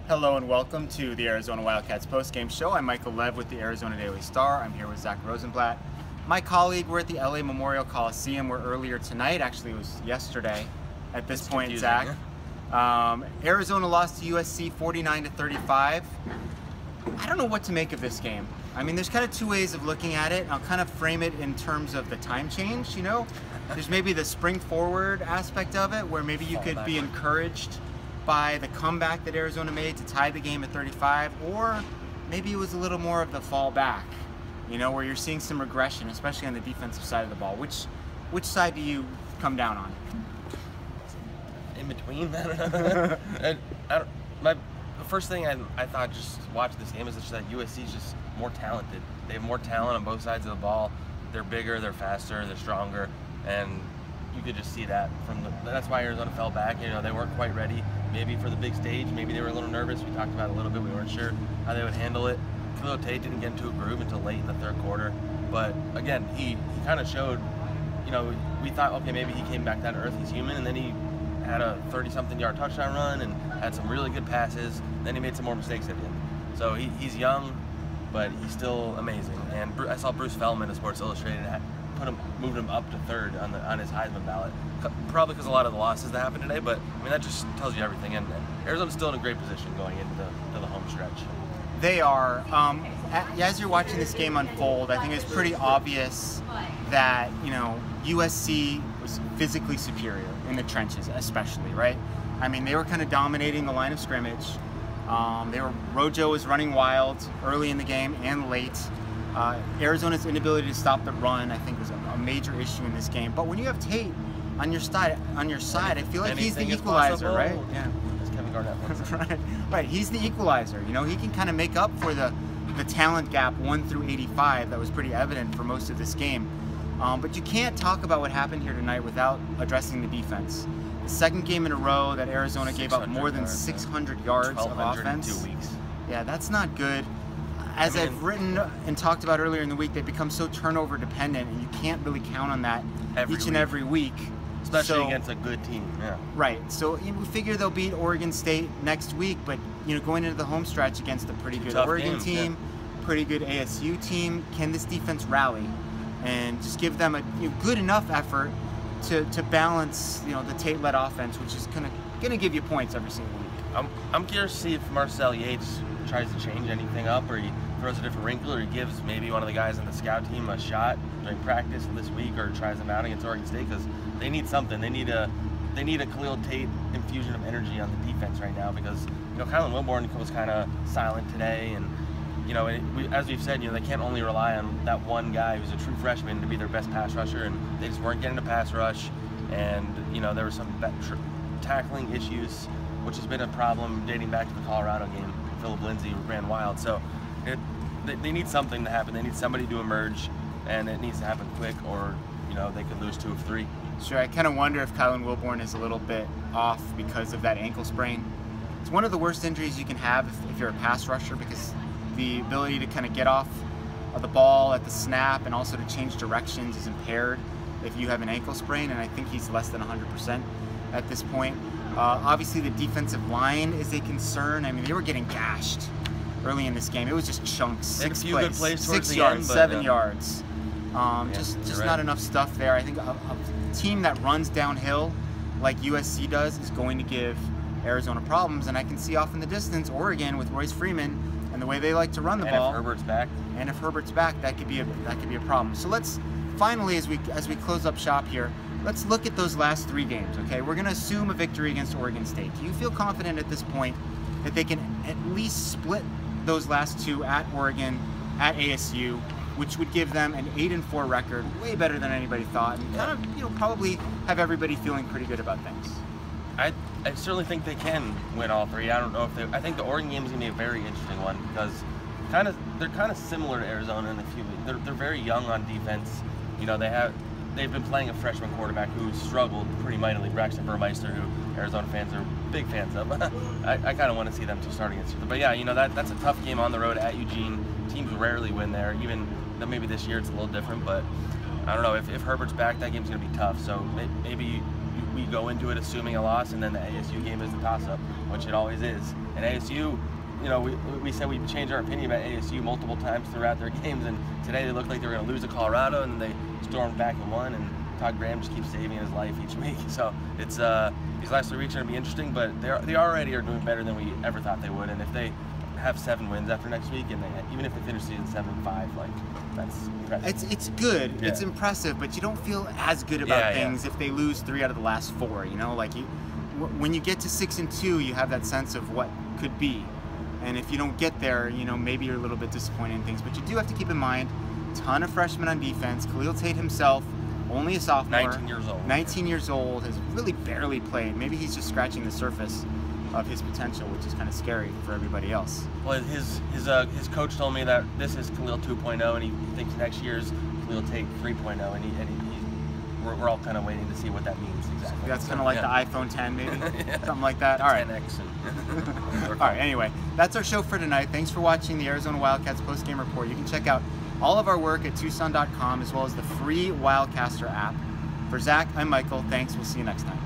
Hello and welcome to the Arizona Wildcats postgame show. I'm Michael Lev with the Arizona Daily Star. I'm here with Zack Rosenblatt. My colleague, we're at the LA Memorial Coliseum. We're earlier tonight, actually it was yesterday at this point, Zack. Arizona lost to USC 49-35. I don't know what to make of this game. I mean, there's kind of two ways of looking at it. I'll kind of frame it in terms of the time change, you know? There's maybe the spring forward aspect of it where maybe you could be encouraged by the comeback that Arizona made to tie the game at 35, or maybe it was a little more of the fall back, you know, where you're seeing some regression, especially on the defensive side of the ball. Which side do you come down on? In between. The first thing I thought just watching this game is just that USC is just more talented. They have more talent on both sides of the ball. They're bigger, they're faster, they're stronger, and you could just see that that's why Arizona fell back. You know, they weren't quite ready maybe for the big stage. Maybe they were a little nervous. We talked about it a little bit. We weren't sure how they would handle it. Khalil Tate didn't get into a groove until late in the third quarter. But again, he kind of showed, you know, we thought, okay, maybe he came back down to earth, he's human, and then he had a 30-something yard touchdown run and had some really good passes. Then he made some more mistakes at the end. So he's young, but he's still amazing. And I saw Bruce Feldman of Sports Illustrated moved him up to third on his Heisman ballot. Probably because a lot of the losses that happened today, but I mean that just tells you everything. And Arizona's still in a great position going into the home stretch. They are. As you're watching this game unfold, I think it's pretty obvious that, you know, USC was physically superior in the trenches, especially, right? I mean, they were kind of dominating the line of scrimmage. Rojo was running wild early in the game and late. Arizona's inability to stop the run, I think, was a major issue in this game. But when you have Tate on your side, I feel like he's the equalizer, right? Yeah. As Kevin Garnett right. He's the equalizer. You know, he can kind of make up for the talent gap 1 through 85 that was pretty evident for most of this game. But you can't talk about what happened here tonight without addressing the defense. The second game in a row that Arizona gave up more than 600 yards of offense. In 2 weeks. Yeah, that's not good. As I've written and talked about earlier in the week, they've become so turnover dependent, and you can't really count on that each and every week. Especially against a good team, yeah. Right. So we figure they'll beat Oregon State next week, but you know, going into the home stretch against a pretty good Oregon team, pretty good ASU team, can this defense rally and just give them a good enough effort to balance, you know, the Tate-led offense, which is gonna give you points every single week. I'm curious to see if Marcel Yates tries to change anything up, or he throws a different wrinkle, or he gives maybe one of the guys in the scout team a shot during practice this week, or tries them out against Oregon State, because they need something. They need a Khalil Tate infusion of energy on the defense right now, because, you know, Kylan Wilborn was kind of silent today, and you know, as we've said, you know, they can't only rely on that one guy who's a true freshman to be their best pass rusher, and they just weren't getting a pass rush, and you know, there were some tackling issues, which has been a problem dating back to the Colorado game. Philip Lindsay ran wild, so they need something to happen. They need somebody to emerge, and it needs to happen quick, or you know, they could lose 2 of 3. Sure, I kind of wonder if Kylan Wilborn is a little bit off because of that ankle sprain. It's one of the worst injuries you can have if you're a pass rusher, because the ability to kind of get off of the ball at the snap and also to change directions is impaired if you have an ankle sprain, and I think he's less than 100% at this point. Obviously, the defensive line is a concern. I mean, they were getting gashed early in this game. It was just chunks. 6 plays, 6 yards, 7 yards. Just not enough stuff there. I think a team that runs downhill like USC does is going to give Arizona problems, and I can see off in the distance Oregon with Royce Freeman and the way they like to run the ball. And if Herbert's back. And if Herbert's back, that could be a problem. So let's finally, as we close up shop here, let's look at those last 3 games, okay? We're going to assume a victory against Oregon State. Do you feel confident at this point that they can at least split those last 2 at Oregon, at ASU, which would give them an 8-4 record, way better than anybody thought, and kind of, you know, probably have everybody feeling pretty good about things? I certainly think they can win all 3. I don't know if I think the Oregon game is going to be a very interesting one, because they're kind of similar to Arizona in a few ways. They're very young on defense. You know, they've been playing a freshman quarterback who struggled pretty mightily, Braxton Burmeister, who Arizona fans are big fans of. I kind of want to see them 2 start against each other. But yeah, you know, that's a tough game on the road at Eugene. Teams rarely win there. Even though maybe this year it's a little different, but I don't know. If Herbert's back, that game's going to be tough. So maybe you we go into it assuming a loss, and then the ASU game is the toss-up, which it always is. And ASU, you know, we said we'd change our opinion about ASU multiple times throughout their games, and today they looked like they were going to lose to Colorado, and they stormed back and won, and Todd Graham just keeps saving his life each week. So it's these last 3 weeks are going to be interesting, but they already are doing better than we ever thought they would, and if they have 7 wins after next week, and even if they finish season 7-5, like, that's impressive. It's good, yeah. It's impressive, but you don't feel as good about things if they lose 3 out of the last 4. You know, like when you get to 6-2, you have that sense of what could be, and if you don't get there, you know, maybe you're a little bit disappointed in things. But you do have to keep in mind, ton of freshmen on defense. Khalil Tate himself, only a sophomore, 19 years old. 19 years old, has really barely played. Maybe he's just scratching the surface of his potential, which is kind of scary for everybody else. Well, his coach told me that this is Khalil 2.0, and he thinks next year's Khalil Tate 3.0, and we're all kind of waiting to see what that means exactly. That's kind of like the iPhone 10, maybe, something like that. All right. 10X. All right. Anyway, that's our show for tonight. Thanks for watching the Arizona Wildcats post-game report. You can check out all of our work at Tucson.com, as well as the free Wildcaster app. For Zach, I'm Michael. Thanks. We'll see you next time.